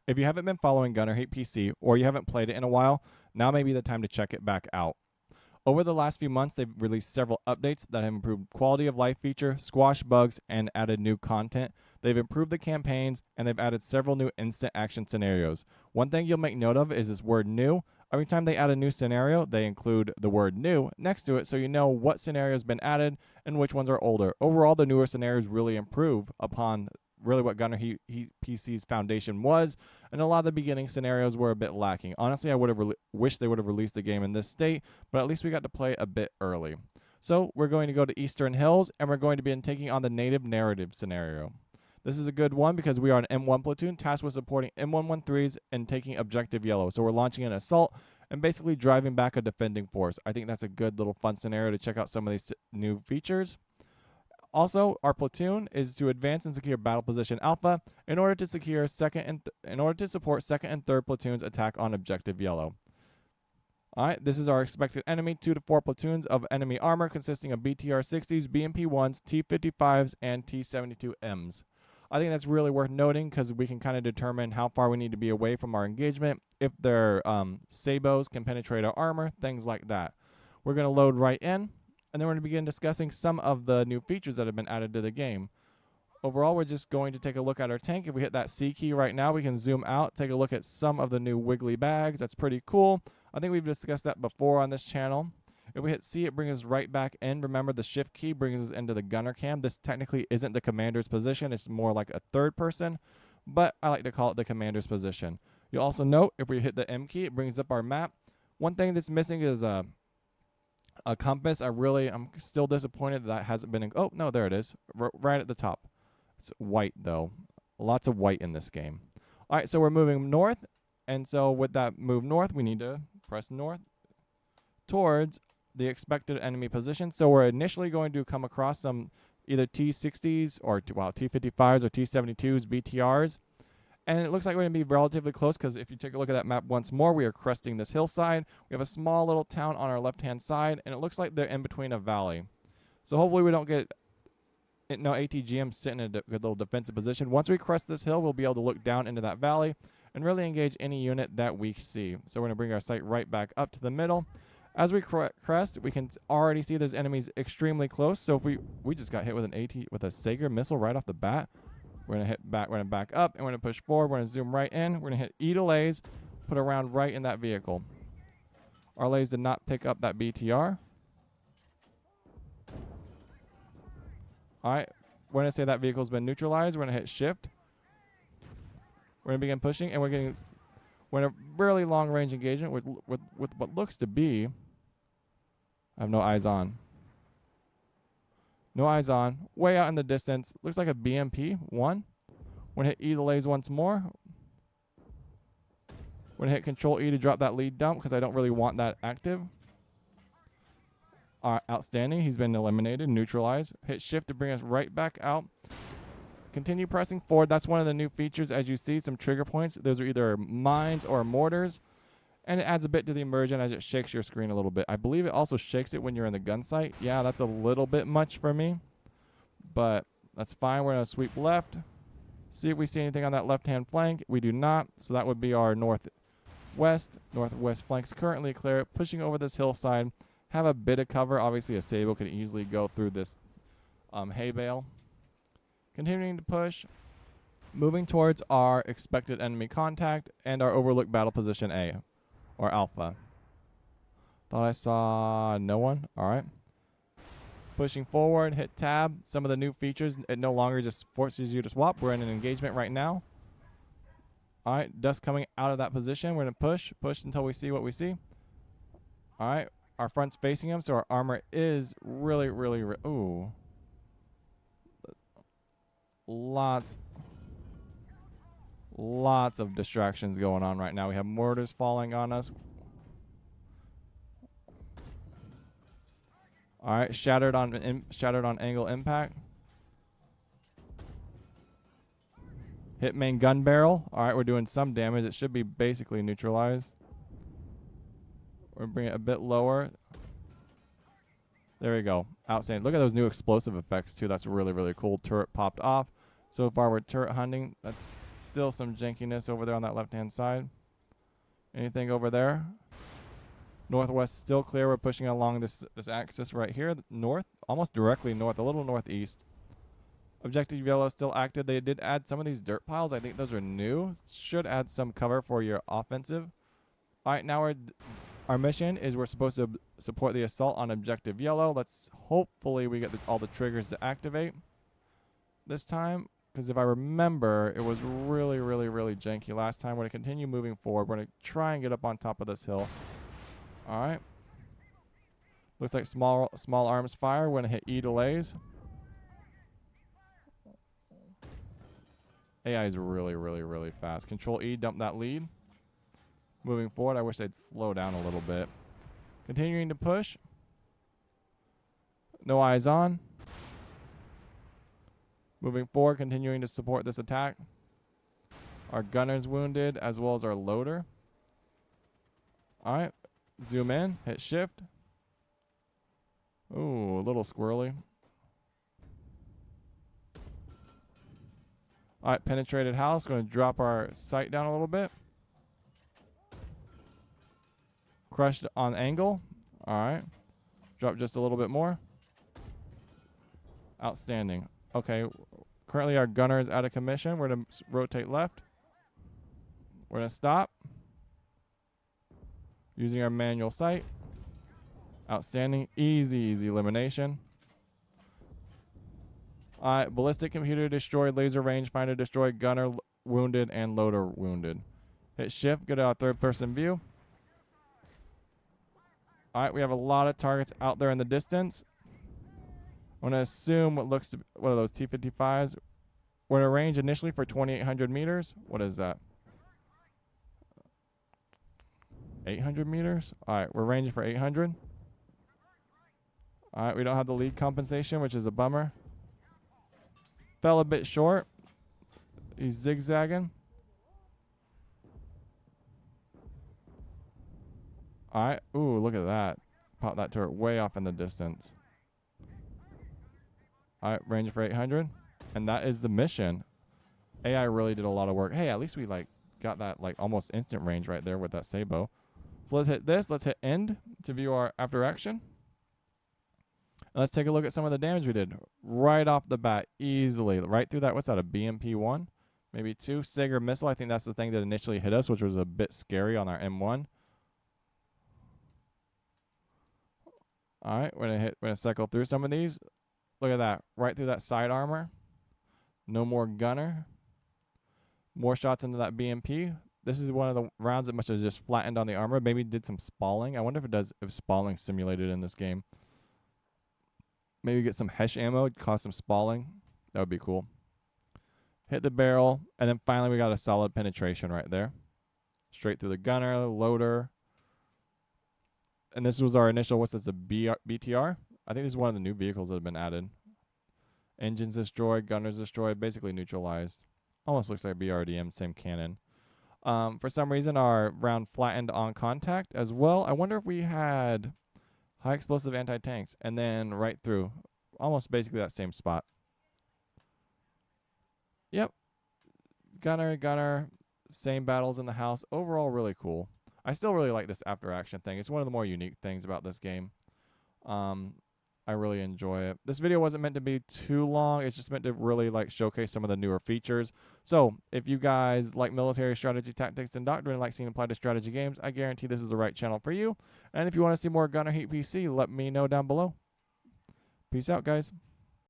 If you haven't been following GHPC or you haven't played it in a while, now may be the time to check it back out. Over the last few months, they've released several updates that have improved quality of life feature, squashed bugs, and added new content. They've improved the campaigns, and they've added several new instant action scenarios. One thing you'll make note of is this word new. Every time they add a new scenario, they include the word new next to it so you know what scenario has been added and which ones are older. Overall, the newer scenarios really improve upon really what Gunner PC's foundation was, and a lot of the beginning scenarios were a bit lacking. Honestly, I would have wished they would have released the game in this state, but at least we got to play a bit early. So we're going to go to Eastern Hills, and we're going to be taking on the native narrative scenario. This is a good one because we are an M1 platoon tasked with supporting M113s and taking objective yellow. So we're launching an assault and basically driving back a defending force. I think that's a good little fun scenario to check out some of these new features. Also, our platoon is to advance and secure battle position Alpha in order to support second and third platoons attack on objective yellow. Alright, this is our expected enemy, 2 to 4 platoons of enemy armor consisting of BTR-60s, BMP-1s, T-55s, and T-72Ms. I think that's really worth noting because we can kind of determine how far we need to be away from our engagement, if their sabos can penetrate our armor, things like that. We're going to load right in, and then we're going to begin discussing some of the new features that have been added to the game. Overall, we're just going to take a look at our tank. If we hit that C key right now, we can zoom out, take a look at some of the new wiggly bags. That's pretty cool. I think we've discussed that before on this channel. If we hit C, it brings us right back in. Remember, the shift key brings us into the gunner cam. This technically isn't the commander's position. It's more like a third person, but I like to call it the commander's position. You'll also note, if we hit the M key, it brings up our map. One thing that's missing is a compass. I'm still disappointed that hasn't been oh, no, there it is. Right at the top. It's white, though. Lots of white in this game. All right, so we're moving north. And so with that move north, we need to press north towards the expected enemy position. So we're initially going to come across some either T-60s or T-55s or T-72s, BTRs. And it looks like we're going to be relatively close because if you take a look at that map once more, we are cresting this hillside. We have a small little town on our left-hand side, and it looks like they're in between a valley. So hopefully we don't get no ATGM sitting in a good little defensive position. Once we crest this hill, we'll be able to look down into that valley and really engage any unit that we see. So we're going to bring our sight right back up to the middle. As we crest, we can already see there's enemies extremely close. So if we just got hit with a Sager missile right off the bat. We're gonna back up and we're gonna push forward. We're gonna zoom right in. We're gonna hit E delays, put a round right in that vehicle. Our lays did not pick up that BTR. All right, we're gonna say that vehicle's been neutralized. We're gonna hit shift. We're gonna begin pushing, and we're in a really long range engagement with what looks to be. I have no eyes on. No eyes on. Way out in the distance. Looks like a BMP. One. We're going to hit E delays once more. We're going to hit Control E to drop that lead dump because I don't really want that active. Outstanding. He's been eliminated. Neutralized. Hit Shift to bring us right back out. Continue pressing forward. That's one of the new features. As you see, some trigger points. Those are either mines or mortars. And it adds a bit to the immersion as it shakes your screen a little bit. I believe it also shakes it when you're in the gun sight. Yeah, that's a little bit much for me. But that's fine. We're going to sweep left. See if we see anything on that left-hand flank. We do not. So that would be our northwest. Northwest flank's currently clear. Pushing over this hillside. Have a bit of cover. Obviously, a Sable can easily go through this hay bale. Continuing to push. Moving towards our expected enemy contact and our overlooked battle position A. Or Alpha. Thought I saw no one. All right. Pushing forward, hit tab. Some of the new features, it no longer just forces you to swap. We're in an engagement right now. All right. Dust coming out of that position. We're going to push until we see what we see. All right. Our front's facing them, so our armor is really, ooh. Lots of distractions going on right now. We have mortars falling on us. All right, shattered on angle impact. Hit main gun barrel. All right, we're doing some damage. It should be basically neutralized. We're gonna bring it a bit lower. There we go. Outstanding. Look at those new explosive effects too. That's really cool. Turret popped off. So far we're turret hunting. That's Still some jankiness over there on that left-hand side. Anything over there? Northwest still clear. We're pushing along this axis right here. North, almost directly north, a little northeast. Objective yellow still active. They did add some of these dirt piles. I think those are new. Should add some cover for your offensive. All right, now our mission is we're supposed to support the assault on objective yellow. Let's hopefully we get all the triggers to activate this time. Because if I remember, it was really, really, really janky last time. We're going to continue moving forward. We're going to try and get up on top of this hill. All right. Looks like small arms fire. We're going to hit E delays. AI is really, really, really fast. Control E, dump that lead. Moving forward, I wish they'd slow down a little bit. Continuing to push. No eyes on. Moving forward, continuing to support this attack. Our gunner's wounded, as well as our loader. All right. Zoom in. Hit shift. Ooh, a little squirrely. All right, penetrated house. Going to drop our sight down a little bit. Crushed on angle. All right. Drop just a little bit more. Outstanding. Okay. Currently, our gunner is out of commission. We're going to rotate left. We're going to stop. Using our manual sight. Outstanding. Easy elimination. All right. Ballistic computer destroyed. Laser rangefinder destroyed. Gunner wounded and loader wounded. Hit shift. Go to our third-person view. All right. We have a lot of targets out there in the distance. I'm going to assume what looks to be, what are those, T-55s? We're in a range initially for 2,800 meters. What is that? 800 meters? All right, we're ranging for 800. All right, we don't have the lead compensation, which is a bummer. Fell a bit short. He's zigzagging. All right, ooh, look at that. Pop that turret way off in the distance. All right, range for 800. And that is the mission. AI really did a lot of work. Hey, at least we got that almost instant range right there with that Sabo. So let's hit this. Let's hit end to view our after action. And let's take a look at some of the damage we did. Right off the bat, easily. Right through that, what's that, a BMP-1? Maybe 2. Sager missile. I think that's the thing that initially hit us, which was a bit scary on our M1. All right, we're gonna cycle through some of these. Look at that, right through that side armor. No more gunner. More shots into that BMP. This is one of the rounds that must have just flattened on the armor. Maybe did some spalling. I wonder if spalling simulated in this game. Maybe get some Hesh ammo, cause some spalling. That would be cool. Hit the barrel, and then finally we got a solid penetration right there. Straight through the gunner, loader. And this was our initial, what's this, a BTR? I think this is one of the new vehicles that have been added. Engines destroyed, gunners destroyed, basically neutralized. Almost looks like BRDM, same cannon. For some reason, our round flattened on contact as well. I wonder if we had high explosive anti-tanks and then right through. Almost basically that same spot. Yep. Gunner, same battles in the house. Overall, really cool. I still really like this after action thing. It's one of the more unique things about this game. I really enjoy it. This video wasn't meant to be too long. It's just meant to really showcase some of the newer features. So if you guys like military strategy, tactics, and doctrine and like seeing applied to strategy games, I guarantee this is the right channel for you. And if you want to see more Gunner Heat PC, let me know down below. Peace out, guys.